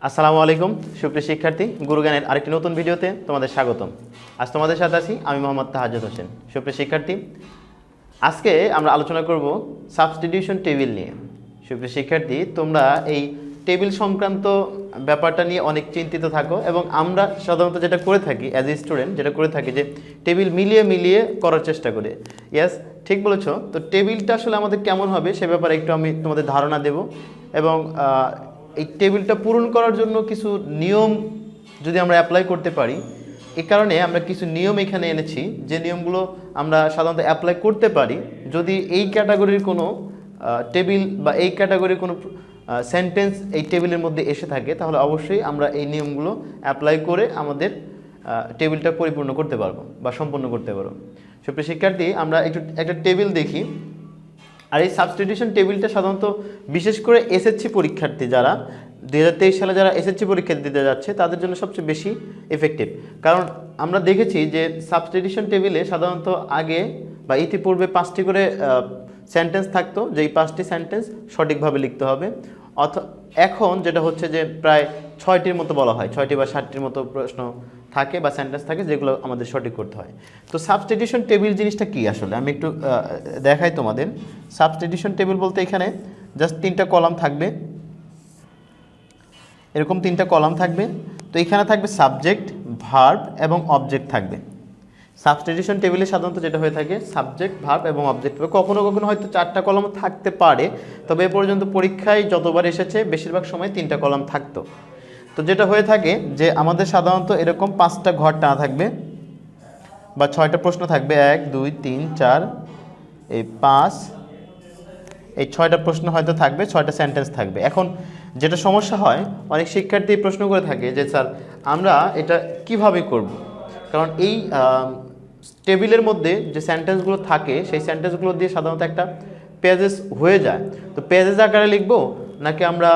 আসসালামু আলাইকুম সুপ্রিয় শিক্ষার্থী, গুরুজ্ঞানের আরেকটি নতুন ভিডিওতে তোমাদের স্বাগতম। আজ তোমাদের সাথে আছি আমি মোহাম্মদ তাহাজ্জুদ হোসেন। সুপ্রিয় শিক্ষার্থী, আজকে আমরা আলোচনা করব সাবস্টিটিউশন টেবিল নিয়ে। সুপ্রিয় শিক্ষার্থী, তোমরা এই টেবিল সংক্রান্ত ব্যাপারটা নিয়ে অনেক চিন্তিত থাকো এবং আমরা সাধারণত যেটা করে থাকি অ্যাজ এ স্টুডেন্ট যেটা করে থাকি যে টেবিল মিলিয়ে করার চেষ্টা করি। ইয়েস, ঠিক বলেছো। তো টেবিলটা আসলে আমাদের কেমন হবে সে ব্যাপারে একটু আমি তোমাদের ধারণা দেব এবং এই টেবিলটা পূরণ করার জন্য কিছু নিয়ম যদি আমরা অ্যাপ্লাই করতে পারি, এই কারণে আমরা কিছু নিয়ম এখানে এনেছি যে নিয়মগুলো আমরা সাধারণত অ্যাপ্লাই করতে পারি যদি এই ক্যাটাগরির কোনো টেবিল বা এই ক্যাটাগরির কোনো সেন্টেন্স এই টেবিলের মধ্যে এসে থাকে, তাহলে অবশ্যই আমরা এই নিয়মগুলো অ্যাপ্লাই করে আমাদের টেবিলটা পরিপূর্ণ করতে পারবো বা সম্পন্ন করতে পারবো। সুপ্রিয় শিক্ষার্থী, আমরা একটা টেবিল দেখি। আর এই সাবস্টিটিউশন টেবিলটা সাধারণত বিশেষ করে এসএসসি পরীক্ষার্থী যারা 2023 সালে যারা এসএসসি পরীক্ষা দিতে যাচ্ছে তাদের জন্য সবচেয়ে বেশি এফেক্টিভ। কারণ আমরা দেখেছি যে সাবস্টিটিউশন টেবিলে সাধারণত আগে বা ইতিপূর্বে 5টি করে সেন্টেন্স থাকতো, যেই 5টি সেন্টেন্স সঠিকভাবে লিখতে হবে। এখন যেটা হচ্ছে যে প্রায় 6টির মতো বলা হয়, 6টি বা 7টির মতো প্রশ্ন থাকে বা সেন্টেন্স থাকে যেগুলো আমাদের সঠিক করতে হয়। তো সাবস্টিটিউশন টেবিল জিনিসটা কি আসলে আমি একটু দেখাই তোমাদের। সাবস্টিটিউশন টেবিল বলতে এখানে জাস্ট 3টা কলাম থাকবে, এরকম 3টা কলাম থাকবে। তো এখানে থাকবে সাবজেক্ট, ভার্ব এবং অবজেক্ট থাকবে। সাবস্টিটিউশন টেবিলে সাধারণত যেটা হয়ে থাকে সাবজেক্ট, ভার্ব এবং অবজেক্ট। কখনো কখনো হয়তো 4টা কলাম থাকতে পারে, তবে এ পর্যন্ত পরীক্ষায় যতবার এসেছে বেশিরভাগ সময় 3টা কলাম থাকতো। তো যেটা হয়ে থাকে যে আমাদের সাধারণত এরকম 5টা ঘর টানা থাকবে বা 6টা প্রশ্ন থাকবে, 1 2 3 4 এই 5, এই 6টা প্রশ্ন হয়তো থাকবে, 6টা সেন্টেন্স থাকবে। এখন যেটা সমস্যা হয়, অনেক শিক্ষার্থী প্রশ্ন করে থাকে যে স্যার আমরা এটা কিভাবে করব। কারণ এই টেবিলের মধ্যে যে সেন্টেন্সগুলো থাকে সেই সেন্টেন্সগুলো দিয়ে সাধারণত একটা পেজেস হয়ে যায়। তো পেজেস আকারে লিখবো নাকি আমরা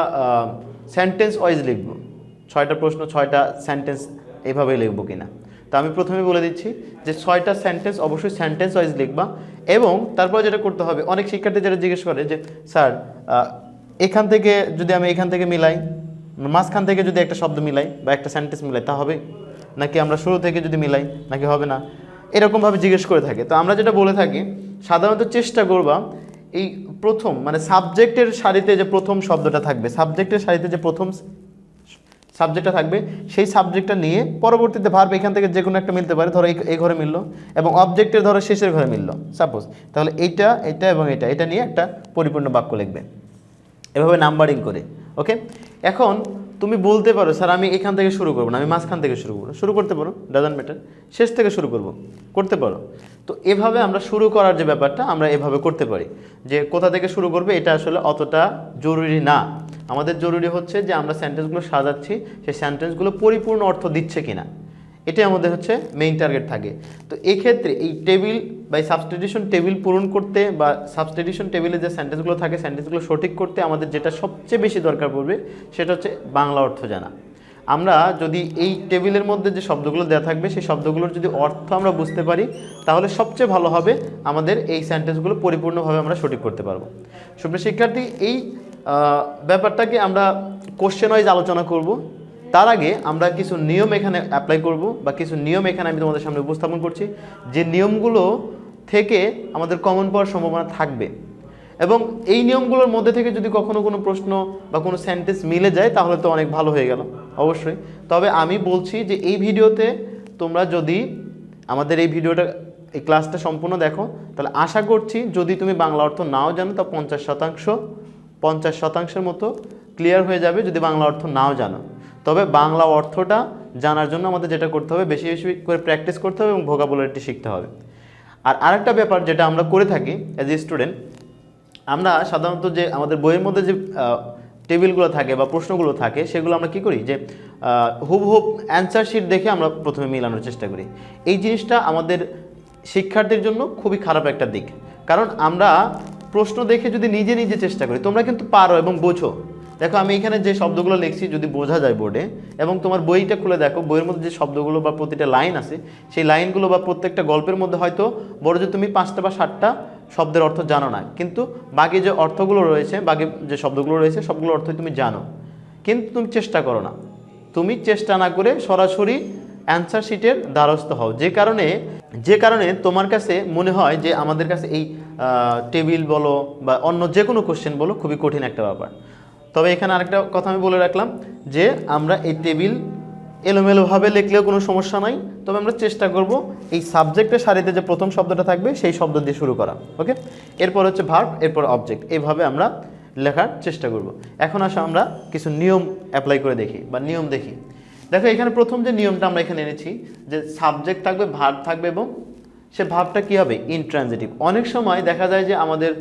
সেন্টেন্স ওয়াইজ লিখবো, 6টা প্রশ্ন 6টা সেন্টেন্স এইভাবেই লিখবো কিনা। তো আমি প্রথমে বলে দিচ্ছি যে 6টা সেন্টেন্স অবশ্যই সেন্টেন্স ওয়াইজ লিখবা। এবং তারপর যেটা করতে হবে, অনেক শিক্ষার্থী যেটা জিজ্ঞেস করে যে স্যার এখান থেকে যদি আমি এখান থেকে মিলাই, মাঝখান থেকে যদি একটা শব্দ মিলাই বা একটা সেন্টেন্স মিলাই তা হবে, নাকি আমরা শুরু থেকে যদি মিলাই নাকি হবে না, এরকমভাবে জিজ্ঞেস করে থাকে। তো আমরা যেটা বলে থাকি সাধারণত চেষ্টা করবা এই প্রথম মানে সাবজেক্টের সারিতে যে প্রথম শব্দটা থাকবে, সাবজেক্টের সারিতে যে প্রথম সাবজেক্টটা থাকবে সেই সাবজেক্টটা নিয়ে পরবর্তীতে ভার্ব এখান থেকে যে কোনো একটা মিলতে পারে, ধরো এই ঘরে মিললো, এবং অবজেক্টের ধরো শেষের ঘরে মিললো সাপোজ, তাহলে এইটা এটা এবং এটা নিয়ে একটা পরিপূর্ণ বাক্য লিখবে এভাবে নাম্বারিং করে। ওকে, এখন তুমি বলতে পারো স্যার আমি এখান থেকে শুরু করবো না, আমি মাঝখান থেকে শুরু করতে পারো, ডাজন্ট ম্যাটার, শেষ থেকে শুরু করতে পারো। তো এভাবে আমরা শুরু করার যে ব্যাপারটা আমরা এভাবে করতে পারি যে কোথা থেকে শুরু করবে এটা আসলে অতটা জরুরি না। আমাদের জরুরি হচ্ছে যে আমরা সেন্টেন্সগুলো সাজাচ্ছি সেই সেন্টেন্সগুলো পরিপূর্ণ অর্থ দিচ্ছে কিনা, এটাই আমাদের হচ্ছে মেইন টার্গেট থাকে। তো এক্ষেত্রে এই টেবিল বা সাবস্টিটিউশন টেবিল পূরণ করতে বা সাবস্টিটিউশন টেবিলে যে সেন্টেন্সগুলো থাকে সেন্টেন্সগুলো সঠিক করতে আমাদের যেটা সবচেয়ে বেশি দরকার পড়বে সেটা হচ্ছে বাংলা অর্থ জানা। আমরা যদি এই টেবিলের মধ্যে যে শব্দগুলো দেওয়া থাকবে সেই শব্দগুলোর যদি অর্থ আমরা বুঝতে পারি তাহলে সবচেয়ে ভালো হবে, আমাদের এই সেন্টেন্সগুলো পরিপূর্ণভাবে আমরা সঠিক করতে পারবো। সুপ্রিয় শিক্ষার্থী, এই ব্যাপারটাকে আমরা কোশ্চেন ওয়াইজ আলোচনা করব। তার আগে আমরা কিছু নিয়ম এখানে অ্যাপ্লাই করব বা কিছু নিয়ম এখানে আমি তোমাদের সামনে উপস্থাপন করছি যে নিয়মগুলো থেকে আমাদের কমন পাওয়ার সম্ভাবনা থাকবে। এবং এই নিয়মগুলোর মধ্যে থেকে যদি কখনো কোনো প্রশ্ন বা কোনো সেন্টেন্স মিলে যায় তাহলে তো অনেক ভালো হয়ে গেল অবশ্যই। তবে আমি বলছি যে এই ভিডিওতে তোমরা যদি আমাদের এই এই ক্লাসটা সম্পূর্ণ দেখো তাহলে আশা করছি যদি তুমি বাংলা অর্থ নাও জানো তা 50% মতো ক্লিয়ার হয়ে যাবে যদি বাংলা অর্থ নাও জানো। তবে বাংলা অর্থটা জানার জন্য আমাদের যেটা করতে হবে বেশি বেশি করে প্র্যাকটিস করতে হবে এবং ভোকাবুলারিটি শিখতে হবে। আর আরেকটা ব্যাপার যেটা আমরা করে থাকি অ্যাজ এ স্টুডেন্ট, আমরা সাধারণত যে আমাদের বইয়ের মধ্যে যে টেবিলগুলো থাকে বা প্রশ্নগুলো থাকে সেগুলো আমরা কি করি যে হুবহুব অ্যান্সার শিট দেখে আমরা প্রথমে মিলানোর চেষ্টা করি। এই জিনিসটা আমাদের শিক্ষার্থীর জন্য খুবই খারাপ একটা দিক। কারণ আমরা প্রশ্ন দেখে যদি নিজে নিজে চেষ্টা করি, তোমরা কিন্তু পারো এবং বোঝো। দেখো আমি এখানে যে শব্দগুলো লিখছি যদি বোঝা যায় বোর্ডে, এবং তোমার বইটা খুলে দেখো বইয়ের মধ্যে যে শব্দগুলো বা প্রতিটা লাইন আছে সেই লাইনগুলো বা প্রত্যেকটা গল্পের মধ্যে হয়তো বড় যে তুমি 5টা বা 7টা শব্দের অর্থ জানো না, কিন্তু বাকি যে অর্থগুলো রয়েছে, বাকি যে শব্দগুলো রয়েছে সবগুলো অর্থই তুমি জানো। কিন্তু তুমি চেষ্টা করো না, তুমি চেষ্টা না করে সরাসরি অ্যান্সার শিটের দ্বারস্থ হও, যে কারণে তোমার কাছে মনে হয় যে আমাদের কাছে এই টেবিল বলো বা অন্য যে কোনো কোশ্চেন বলো খুবই কঠিন একটা ব্যাপার। তবে এখানে আরেকটা কথা আমি বলে রাখলাম যে আমরা এই টেবিল এলোমেলোভাবে লিখলেও কোনো সমস্যা নাই, তবে আমরা চেষ্টা করব এই সাবজেক্টের সারিতে যে প্রথম শব্দটা থাকবে সেই শব্দ দিয়ে শুরু করা। ওকে, এরপর হচ্ছে ভার্ব, এরপর অবজেক্ট, এইভাবে আমরা লেখার চেষ্টা করব। এখন আসো আমরা কিছু নিয়ম অ্যাপ্লাই করে দেখি বা নিয়ম দেখি। দেখো এখানে প্রথম যে নিয়মটা আমরা এখানে এনেছি যে সাবজেক্ট থাকবে, ভার্ব থাকবে এবং সে ভার্বটা কী হবে, ইনট্রানজিটিভ। অনেক সময় দেখা যায় যে আমাদের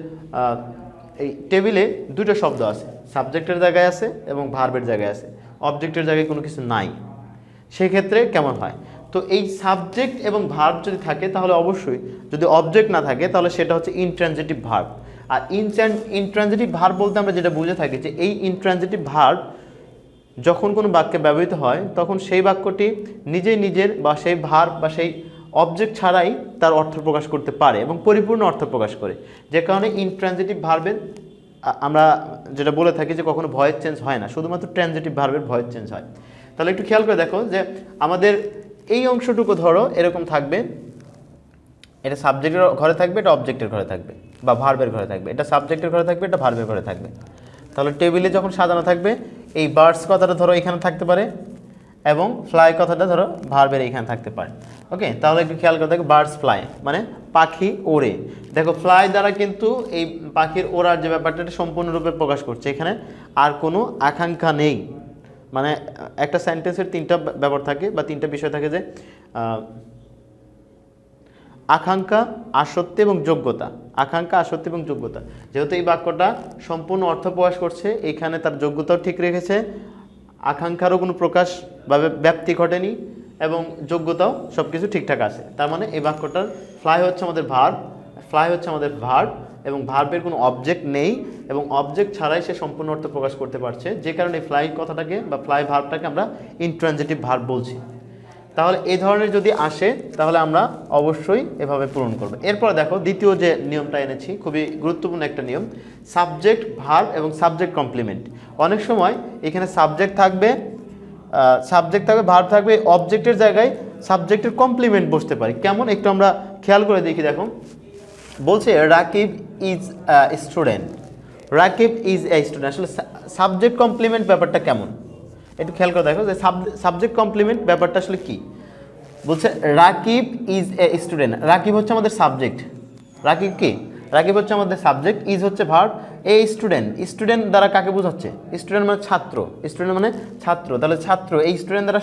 এই টেবিলে দুটো শব্দ আছে, সাবজেক্টের জায়গায় আছে এবং ভার্বের জায়গায় আছে, অবজেক্টের জায়গায় কোনো কিছু নাই। সেই ক্ষেত্রে কেমন হয়, তো এই সাবজেক্ট এবং ভার্ব যদি থাকে তাহলে অবশ্যই, যদি অবজেক্ট না থাকে তাহলে সেটা হচ্ছে ইনট্রানজিটিভ ভার্ব। আর ইনট্রানজিটিভ ভার্ব বলতে আমরা যেটা বুঝে থাকি যে এই ইনট্রানজিটিভ ভার্ব যখন কোনো বাক্যে ব্যবহৃত হয় তখন সেই বাক্যটি নিজের বা সেই ভার্ব বা সেই অবজেক্ট ছাড়াই তার অর্থ প্রকাশ করতে পারে এবং পরিপূর্ণ অর্থ প্রকাশ করে। যে কারণে ইনট্রানজিটিভ ভার্বের আমরা যেটা বলে থাকি যে কখনো ভয়েস চেঞ্জ হয় না, শুধুমাত্র ট্রানজিটিভ ভার্বের ভয়েস চেঞ্জ হয়। তাহলে একটু খেয়াল করে দেখো যে আমাদের এই অংশটুকু ধরো এরকম থাকবে, এটা সাবজেক্টের ঘরে থাকবে, এটা অবজেক্টের ঘরে থাকবে বা ভার্বের ঘরে থাকবে, এটা সাবজেক্টের ঘরে থাকবে, এটা ভার্বের ঘরে থাকবে। তাহলে টেবিলে যখন সাজানো থাকবে এই বার্ডস কথাটা ধরো এখানে থাকতে পারে এবং ফ্লাই কথাটা ধরো ভার্বের এইখানে থাকতে পারে। ওকে, তাহলে একটু খেয়াল করে দেখো, বার্ডস ফ্লাই মানে পাখি ওড়ে। দেখো ফ্লাই দ্বারা কিন্তু এই পাখির ওড়ার যে ব্যাপারটা এটা সম্পূর্ণরূপে প্রকাশ করছে, এখানে আর কোনো আকাঙ্ক্ষা নেই। মানে একটা সেন্টেন্সের তিনটা ব্যাপার থাকে বা তিনটা বিষয় থাকে, যে আকাঙ্ক্ষা, আসক্তি এবং যোগ্যতা। আকাঙ্ক্ষা, আসক্তি এবং যোগ্যতা। যেহেতু এই বাক্যটা সম্পূর্ণ অর্থ প্রকাশ করছে, এখানে তার যোগ্যতাও ঠিক রেখেছে, আকাঙ্ক্ষারও কোনো প্রকাশ বা ব্যাপ্তি ঘটেনি এবং যোগ্যতাও সব কিছু ঠিকঠাক আছে। তার মানে এই বাক্যটার ফ্লাই হচ্ছে আমাদের ভার্ব, এবং ভার্বের কোনো অবজেক্ট নেই এবং অবজেক্ট ছাড়াই সে সম্পূর্ণ অর্থ প্রকাশ করতে পারছে, যে কারণে ফ্লাই কথাটাকে বা ফ্লাই ভার্বটাকে আমরা ইনট্রানজিটিভ ভার্ব বলছি। তাহলে এই ধরনের যদি আসে তাহলে আমরা অবশ্যই এভাবে পূরণ করব। এরপর দেখো দ্বিতীয় যে নিয়মটা এনেছি, খুবই গুরুত্বপূর্ণ একটা নিয়ম, সাবজেক্ট, ভার্ব এবং সাবজেক্ট কমপ্লিমেন্ট। অনেক সময় এখানে সাবজেক্ট থাকবে, ভার্ব থাকবে, অবজেক্টের জায়গায় সাবজেক্টের কমপ্লিমেন্ট বসতে পারে। কেমন একটু আমরা খেয়াল করে দেখি। দেখো বলছে Rakib is student, Rakib is a student. আসলে সাবজেক্ট কমপ্লিমেন্ট ব্যাপারটা কেমন একটু খেয়াল করে দেখো, যে সাবজেক্ট কমপ্লিমেন্ট ব্যাপারটা আসলে কি। বলছে Rakib is a student, Rakib হচ্ছে আমাদের সাবজেক্ট, রাকিব কি, রাকিব হচ্ছে আমাদের সাবজেক্ট, ইজ হচ্ছে ভার্ব, এ স্টুডেন্ট, স্টুডেন্ট দ্বারা কাকে বোঝাচ্ছে, স্টুডেন্ট মানে ছাত্র, স্টুডেন্ট মানে ছাত্র, তাহলে ছাত্র এই স্টুডেন্ট দ্বারা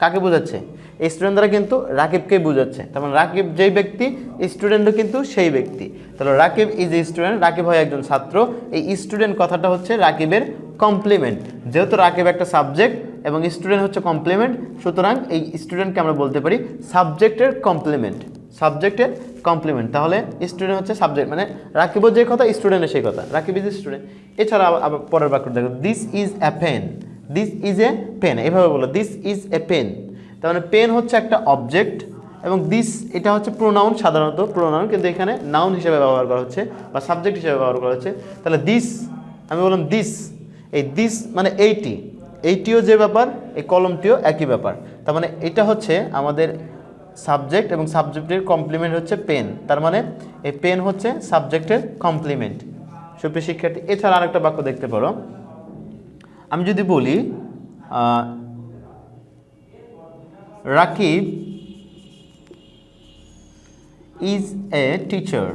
কাকে বোঝাচ্ছে, এই স্টুডেন্ট দ্বারা কিন্তু রাকিবকেই বোঝাচ্ছে। তার মানে রাকিব যেই ব্যক্তি, স্টুডেন্টও কিন্তু সেই ব্যক্তি। তাহলে Rakib is a student, Rakib হয় একজন ছাত্র, এই স্টুডেন্ট কথাটা হচ্ছে রাকিবের কমপ্লিমেন্ট। যেহেতু রাকিব একটা সাবজেক্ট এবং স্টুডেন্ট হচ্ছে কমপ্লিমেন্ট, সুতরাং এই স্টুডেন্টকে আমরা বলতে পারি সাবজেক্টের কমপ্লিমেন্ট, সাবজেক্টের কমপ্লিমেন্ট। তাহলে স্টুডেন্ট হচ্ছে সাবজেক্ট, মানে রাকিবের যে কথা স্টুডেন্টের সেই কথা, রাকিব ইজ স্টুডেন্ট। এছাড়া আবার পরের বাক্য দেখো, this is a pen, this is a pen, এভাবে বলো, দিস ইজ এ পেন। তার মানে পেন হচ্ছে একটা অবজেক্ট এবং দিস এটা হচ্ছে প্রোনাউন, সাধারণত প্রোনাউন, কিন্তু এখানে নাউন হিসেবে ব্যবহার করা হচ্ছে বা সাবজেক্ট হিসেবে ব্যবহার করা হচ্ছে। তাহলে দিস, আমি বললাম দিস, এই দিস মানে এইটিও যে ব্যাপার, এই কলমটিও একই ব্যাপার। তার মানে এটা হচ্ছে আমাদের সাবজেক্ট এবং সাবজেক্টের কমপ্লিমেন্ট হচ্ছে পেন। তার মানে এই পেন হচ্ছে সাবজেক্টের কমপ্লিমেন্ট। সুপ্রিয় শিক্ষার্থী, এছাড়া আরেকটা বাক্য দেখতে পারো, আমি যদি বলি রাকিব ইজ এ টিচার,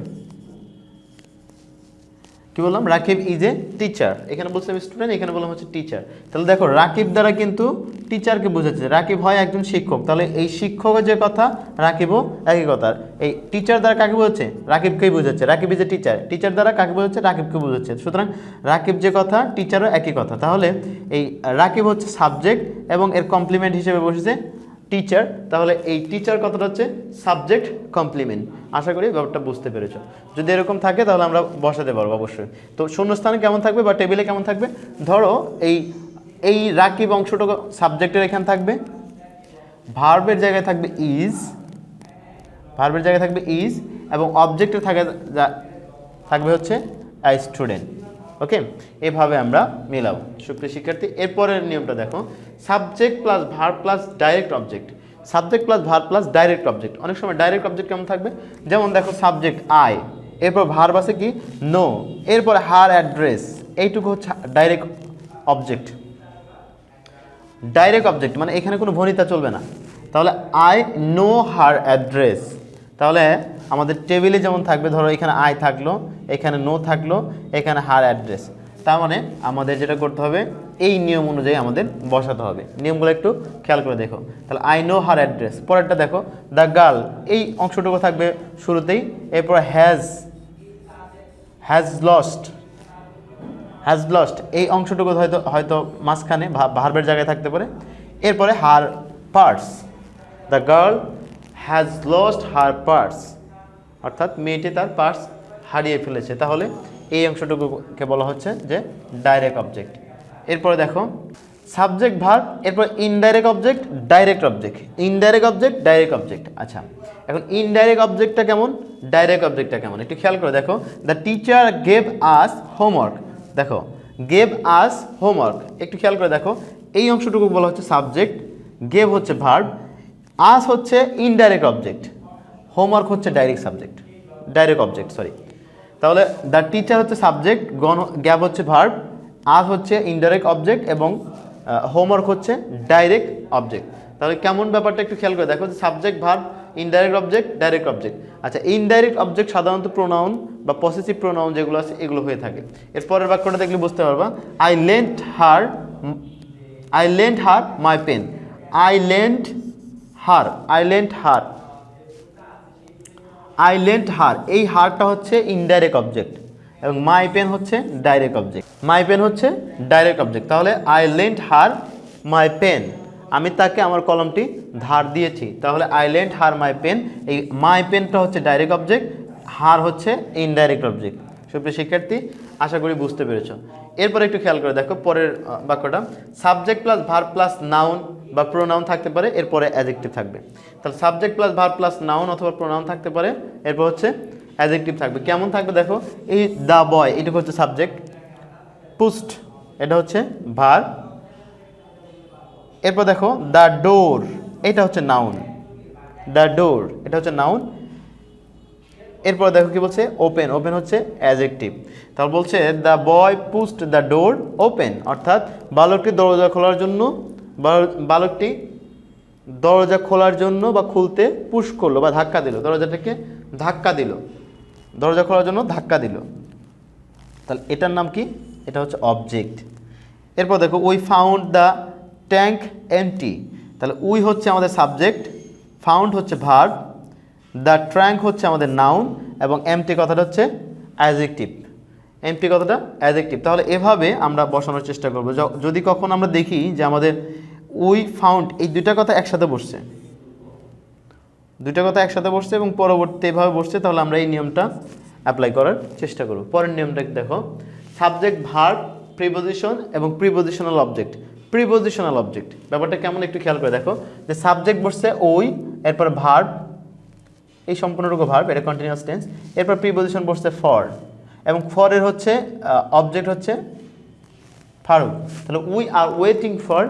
কি বললাম, রাকিব ইজ এ টিচার, এখানে বলছিলাম স্টুডেন্ট, এখানে বললাম হচ্ছে টিচার। তাহলে দেখো রাকিব দ্বারা কিন্তু টিচারকে বোঝাচ্ছে, রাকিব হয় একজন শিক্ষক, তাহলে এই শিক্ষকের যে কথা রাকিবও একই কথা। এই টিচার দ্বারা কাকে বোঝাচ্ছে, রাকিবকেই বোঝাচ্ছে, Rakib is a teacher, teacher দ্বারা কাকে বোঝাচ্ছে, রাকিবকে বোঝাচ্ছে। সুতরাং রাকিব যে কথা টিচারও একই কথা। তাহলে এই রাকিব হচ্ছে সাবজেক্ট এবং এর কমপ্লিমেন্ট হিসেবে বসেছে টিচার, তাহলে এই টিচার কথাটা হচ্ছে সাবজেক্ট কমপ্লিমেন্ট। আশা করি ব্যাপারটা বুঝতে পেরেছো। যদি এরকম থাকে তাহলে আমরা বসাতে পারবো অবশ্যই। তো শূন্যস্থানে কেমন থাকবে বা টেবিলে কেমন থাকবে, ধরো এই রাকিব অংশটুকু সাবজেক্টের এখানে থাকবে, ভার্বের জায়গায় থাকবে ইজ, ভার্বের জায়গায় থাকবে ইজ এবং অবজেক্টের থাকবে হচ্ছে আ স্টুডেন্ট। ওকে, এভাবে আমরা মিলাবো সুপ্রিয় শিক্ষার্থী। এরপরের নিয়মটা দেখো, subject plus verb plus direct object. Subject plus verb plus direct object. অনেক সময় ডাইরেক্ট অবজেক্ট কেমন থাকবে, যেমন দেখো সাবজেক্ট আই, এরপর ভার্ব আছে কি নো, এরপর হার অ্যাড্রেস, এইটুকু হচ্ছে ডাইরেক্ট অবজেক্ট। ডাইরেক্ট অবজেক্ট মানে এখানে কোনো ভনিতা চলবে না। তাহলে আই নো হার অ্যাড্রেস, তাহলে আমাদের টেবিলে যেমন থাকবে, ধরো এখানে আই থাকলো, এখানে নো থাকলো, এখানে হার অ্যাড্রেস, তার মানে আমাদের যেটা করতে হবে এই নিয়ম অনুযায়ী আমাদের বসাতে হবে। নিয়মগুলো একটু খেয়াল করে দেখো। তাহলে আই নো হার অ্যাড্রেস, পরেরটা দেখো দ্য গার্ল, এই অংশটুকু থাকবে শুরুতেই, এরপর হ্যাজ লস্ট এই অংশটুকু হয়তো মাঝখানে ভার্বের জায়গায় থাকতে পারে। এরপরে her purse, the girl has lost her purse, অর্থাৎ মেয়েটি তার পার্স হারিয়ে ফেলেছে। তাহলে এই অংশটুকুকে বলা হচ্ছে যে ডাইরেক্ট অবজেক্ট। এরপরে দেখো সাবজেক্ট ভার্ব, এরপর indirect object, direct object, indirect object, direct object. আচ্ছা, এখন ইনডাইরেক্ট অবজেক্টটা কেমন, ডাইরেক্ট অবজেক্টটা কেমন একটু খেয়াল করে দেখো। The teacher gave us homework, দেখো গেভ আস হোমওয়ার্ক, একটু খেয়াল করে দেখো এই অংশটুকু বলা হচ্ছে সাবজেক্ট, গেভ হচ্ছে ভার্ব, আস হচ্ছে ইনডাইরেক্ট অবজেক্ট, হোমওয়ার্ক হচ্ছে ডাইরেক্ট অবজেক্ট সরি। তাহলে দ্য টিচার হচ্ছে সাবজেক্ট, গ্যাব হচ্ছে ভার্ব, আস হচ্ছে ইনডাইরেক্ট অবজেক্ট এবং হোমওয়ার্ক হচ্ছে ডাইরেক্ট অবজেক্ট। তাহলে কেমন ব্যাপারটা একটু খেয়াল করে দেখো, subject verb indirect object direct object. আচ্ছা, ইনডাইরেক্ট অবজেক্ট সাধারণত প্রোনাউন বা পসেসিভ প্রোনাউন যেগুলো আছে এগুলো হয়ে থাকে। এরপরের বাক্যটা দেখলে বুঝতে পারবা, I lent her my pen, I lent her, এই হারটা হচ্ছে ইনডাইরেক্ট অবজেক্ট এবং মাই পেন হচ্ছে ডাইরেক্ট অবজেক্ট। তাহলে I lent her my pen, আমি তাকে আমার কলমটি ধার দিয়েছি। তাহলে I lent her my pen, এই মাই পেনটা হচ্ছে ডাইরেক্ট অবজেক্ট, হার হচ্ছে ইনডাইরেক্ট অবজেক্ট। সুপ্রিয় শিক্ষার্থী, আশা করি বুঝতে পেরেছো। এরপরে একটু খেয়াল করে দেখো পরের বাক্যটা, subject plus verb plus noun বা প্রোনাউন থাকতে পারে, এরপরে অ্যাডজেক্টিভ থাকবে। তাহলে subject plus verb plus noun অথবা প্রোনাউন থাকতে পারে, এরপর হচ্ছে অ্যাডজেক্টিভ থাকবে। কেমন থাকবে দেখো, এই দ্য বয় এটুকু হচ্ছে সাবজেক্ট, পুস্ট এটা হচ্ছে ভার্ব, এরপর দেখো দ্য ডোর এটা হচ্ছে নাউন, এরপর দেখো কি বলছে, ওপেন হচ্ছে অ্যাডজেক্টিভ। তাহলে বলছে the boy post the door open, অর্থাৎ বালকটি দরজা খোলার জন্য বা খুলতে পুশ করলো বা ধাক্কা দিল, দরজা খোলার জন্য ধাক্কা দিল। তাহলে এটার নাম কি, এটা হচ্ছে অবজেক্ট। এরপর দেখো we found the tank empty, তাহলে উই হচ্ছে আমাদের সাবজেক্ট, ফাউন্ড হচ্ছে ভার্ব, দ্য ট্যাঙ্ক হচ্ছে আমাদের নাউন এবং এমটি কথাটা হচ্ছে অ্যাডজেক্টিভ। তাহলে এভাবে আমরা বসানোর চেষ্টা করব। যদি কখন আমরা দেখি যে আমাদের উই ফাউন্ড এই দুইটা কথা একসাথে বসছে এবং পরবর্তী এভাবে বসছে, তাহলে আমরা এই নিয়মটা অ্যাপ্লাই করার চেষ্টা করব। পরের নিয়মটা দেখো, সাবজেক্ট ভার্ব প্রিপোজিশন এবং প্রিপোজিশনাল অবজেক্ট। ব্যাপারটা কেমন একটু খেয়াল করে দেখো, যে সাবজেক্ট বসছে ওই, এরপর ভার্ব, এই সম্পূর্ণটুকু ভার্ব, এটা কন্টিনিউয়াস টেন্স, এরপর প্রিপোজিশন বসছে ফর এবং ফরের হচ্ছে অবজেক্ট হচ্ছে ফারুক। তাহলে we are waiting for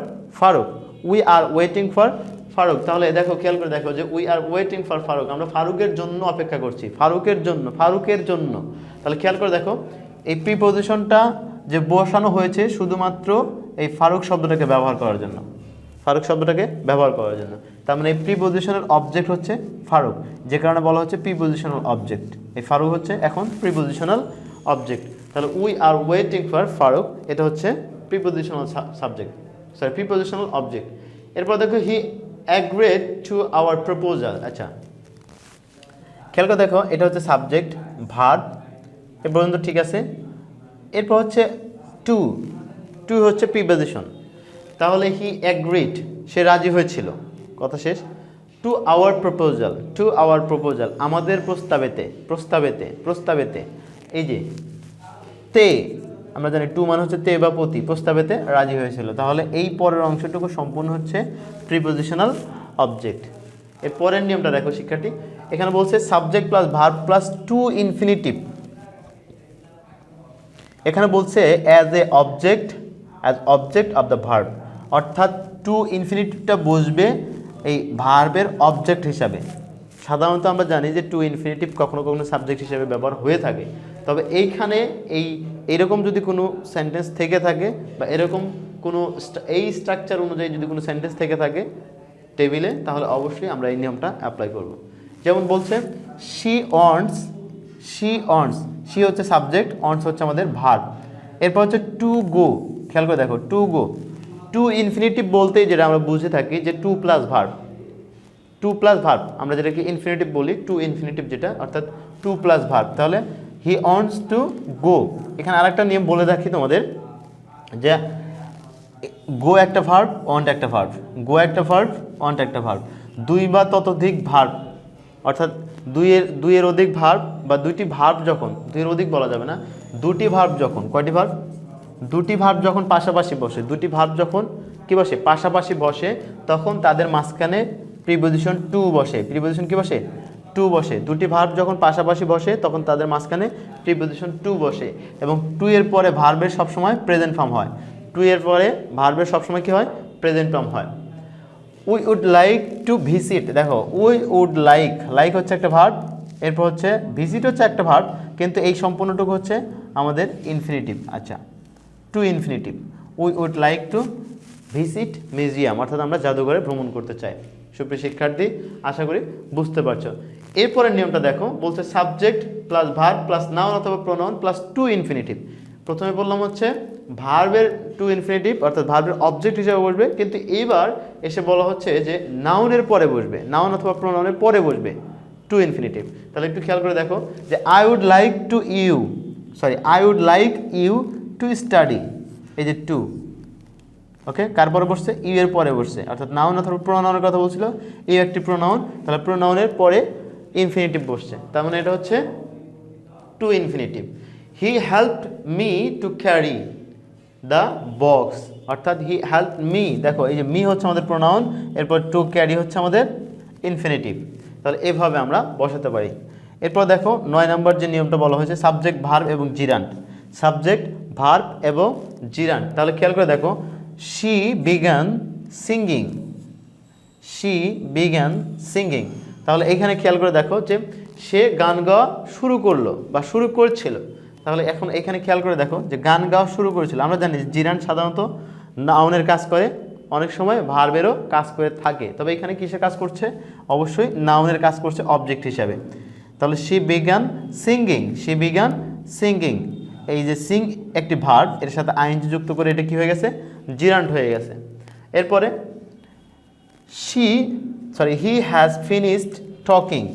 Faruk, তাহলে দেখো খেয়াল করে দেখো যে we are waiting for Faruk, আমরা ফারুকের জন্য অপেক্ষা করছি, ফারুকের জন্য। তাহলে খেয়াল করে দেখো এই প্রিপোজিশনটা যে বসানো হয়েছে শুধুমাত্র এই ফারুক শব্দটাকে ব্যবহার করার জন্য, তার মানে এই প্রিপোজিশনাল অবজেক্ট হচ্ছে ফারুক, যে কারণে বলা হচ্ছে প্রিপোজিশনাল অবজেক্ট। এই ফারুক হচ্ছে এখন প্রিপোজিশনাল অবজেক্ট। তাহলে we are waiting for Faruk, এটা হচ্ছে প্রিপোজিশনাল অবজেক্ট। এরপর দেখো he agreed to our proposal. আচ্ছা, খেয়াল করে দেখো এটা হচ্ছে সাবজেক্ট ভার্ব, এ পর্যন্ত ঠিক আছে। এরপর হচ্ছে টু হচ্ছে প্রিপোজিশন। তাহলে হি অ্যাগ্রিড, সে রাজি হয়েছিল, কথা শেষ। টু আওয়ার প্রপোজাল, আমাদের প্রস্তাবেতে, এই যে তে, আমরা জানি টু মানে হচ্ছে তে বা প্রতি, প্রস্তাবেতে রাজি হয়েছিল। তাহলে এই পরের অংশটুকু সম্পূর্ণ হচ্ছে প্রিপোজিশনাল অবজেক্ট। এর পরের নিয়মটা দেখো শিক্ষার্থী, এখানে বলছে subject plus verb plus to infinitive. এখানে বলছে as object of the verb, অর্থাৎ টু ইনফিনিটিভটা বসবে এই ভার্বের অবজেক্ট হিসাবে। সাধারণত আমরা জানি যে টু ইনফিনিটিভ কখনো কখনো সাবজেক্ট হিসেবে ব্যবহার হয়ে থাকে, তবে এইখানে এইরকম যদি কোনো সেন্টেন্স থেকে থাকে বা এরকম কোনো এই স্ট্রাকচার অনুযায়ী যদি কোনো সেন্টেন্স থেকে থাকে টেবিলে, তাহলে অবশ্যই আমরা এই নিয়মটা অ্যাপ্লাই করব। যেমন বলছে শি অর্নস, শি হচ্ছে সাবজেক্ট, অর্নস হচ্ছে আমাদের ভার্ব। এরপর হচ্ছে টু গো, খেয়াল করে দেখো টু গো, টু ইনফিনিটিভ বলতেই যেটা আমরা বুঝে থাকি যে টু প্লাস ভার্ব, আমরা যেটাকে ইনফিনিটিভ বলি, টু ইনফিনিটিভ যেটা, অর্থাৎ টু প্লাস ভার্ব। তাহলে হি অর্নস টু গো। এখানে আরেকটা নিয়ম বলে রাখি তোমাদের, যে গো একটা ভার্ব, ওয়ান্ট একটা ভার্ব, গো একটা ভার্ব, ওয়ান্ট একটা ভার্ব, দুই বা ততোধিক ভার্ব, অর্থাৎ দুইয়ের অধিক ভার্ব বা দুইটি ভার্ব যখন, দুইয়ের অধিক বলা যাবে না, দুটি ভার্ব যখন, কয়টি ভার্ব, দুটি ভার্ব যখন পাশাপাশি বসে, দুটি ভার্ব যখন কি বসে, পাশাপাশি বসে, তখন তাদের মাঝখানে প্রিপোজিশন টু বসে। প্রিপোজিশন কি বসে, টু বসে। দুটি ভার্ব যখন পাশাপাশি বসে তখন তাদের মাঝখানে প্রিপোজিশন টু বসে, এবং টু এর পরে ভার্বের সবসময় প্রেজেন্ট ফর্ম হয়। টু এর পরে ভার্বের সবসময় কি হয়, প্রেজেন্ট ফর্ম হয়। We would like to visit, দেখো উই উড লাইক হচ্ছে একটা ভার্ব, এরপর হচ্ছে ভিজিট হচ্ছে একটা ভার্ব, কিন্তু এই সম্পূর্ণটুকু হচ্ছে আমাদের ইনফিনিটিভ। আচ্ছা, to infinitive, we would like to visit museum, অর্থাৎ আমরা জাদুঘরে ভ্রমণ করতে চাই। সুপ্রিয় শিক্ষার্থী, আশা করি বুঝতে পারছো। এরপরের নিয়মটা দেখো, বলছে subject plus verb plus noun অথবা প্রোনাউন প্লাস টু ইনফিনিটিভ। প্রথমে বললাম হচ্ছে ভার্বের টু ইনফিনিটিভ, অর্থাৎ ভার্বের অবজেক্ট হিসেবে বসবে, কিন্তু এইবার এসে বলা হচ্ছে যে নাউনের পরে বসবে, নাউন অথবা প্রোনাউনের পরে বসবে টু ইনফিনিটিভ। তাহলে একটু খেয়াল করে দেখো যে I would like you to study, এই যে টু, ওকে, কার পরে বসছে, ইউ এর পরে বসছে, অর্থাৎ নাউন অথবা প্রোনাউনের কথা বলছিল, ইউ একটি প্রোনাউন, তাহলে প্রোনাউনের পরে ইনফিনিটিভ বসছে, তার মানে এটা হচ্ছে to infinitive. He helped me to carry the box, অর্থাৎ হি হেল্পড মি, দেখো এই যে মি হচ্ছে আমাদের প্রোনাউন, এরপর টু ক্যারি হচ্ছে আমাদের ইনফিনিটিভ। তাহলে এভাবে আমরা বসাতে পারি। এরপর দেখো 9 নম্বর যে নিয়মটা বলা হয়েছে সাবজেক্ট ভার্ব এবং জিরান্ট, সাবজেক্ট ভার্ব এবং জিরান্ট। তাহলে খেয়াল করে দেখো she began singing, তাহলে এখানে খেয়াল করে দেখো যে সে গান গাওয়া শুরু করলো বা শুরু করছিল। তাহলে এখন এখানে খেয়াল করে দেখো যে গান গাওয়া শুরু করেছিল। আমরা জানি জিরান্ট সাধারণত নাউনের কাজ করে, অনেক সময় ভার্বেরও কাজ করে থাকে, তবে এখানে কিসের কাজ করছে, অবশ্যই নাউনের কাজ করছে অবজেক্ট হিসাবে। তাহলে she began singing, এই যে সিং একটি ভার্ব, এর সাথে আইএনজি যুক্ত করে এটা কি হয়ে গেছে, জিরান্ট হয়ে গেছে। এরপরে he has finished talking।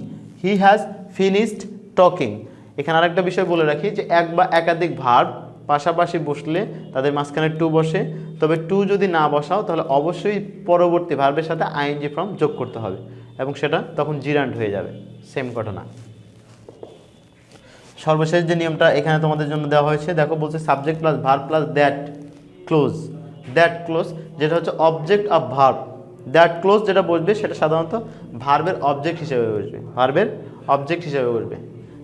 এখানে আরেকটা বিষয় বলে রাখি যে এক বা একাধিক ভার্ব পাশাপাশি বসলে তাদের মাঝখানে টু বসে, তবে টু যদি না বসাও তাহলে অবশ্যই পরবর্তী ভার্বের সাথে আইএনজি ফর্ম যোগ করতে হবে, এবং সেটা তখন জিরান্ট হয়ে যাবে। সেম ঘটনা। সর্বশেষ যে নিয়মটা এখানে তোমাদের জন্য দেওয়া হয়েছে, দেখো বলছে subject plus verb plus that close, যেটা হচ্ছে object of verb. That close যেটা বসবে সেটা সাধারণত ভার্বের অবজেক্ট হিসেবে বসবে,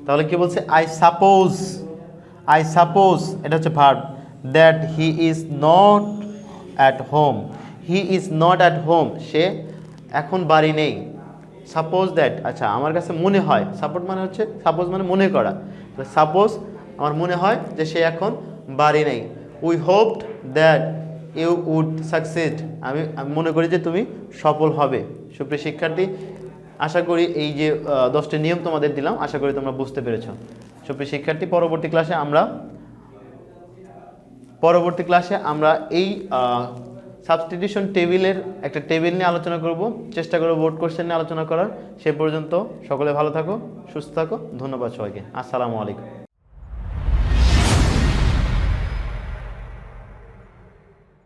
তাহলে কি বলছে, আই সাপোজ এটা হচ্ছে verb, that he is not at home, সে এখন বাড়ি নেই। সাপোজ দ্যাট, আচ্ছা আমার কাছে মনে হয়, সাপোজ মানে মনে করা, সাপোজ আমার মনে হয় যে সে এখন বাড়ি নেই। We hoped that you would succeed, আমি মনে করি যে তুমি সফল হবে। সুপ্রিয় শিক্ষার্থী, আশা করি এই যে 10টি নিয়ম তোমাদের দিলাম, আশা করি তোমরা বুঝতে পেরেছ। সুপ্রিয় শিক্ষার্থী, পরবর্তী ক্লাসে আমরা এই সাবস্টিটিউশন টেবিলের একটা টেবিল নিয়ে আলোচনা করব, চেষ্টা করব বোর্ড কোশ্চেন নিয়ে আলোচনা করার। সে পর্যন্ত সকলে ভালো থাকো, সুস্থ থাকো। ধন্যবাদ সবাইকে। আসসালামু আলাইকুম।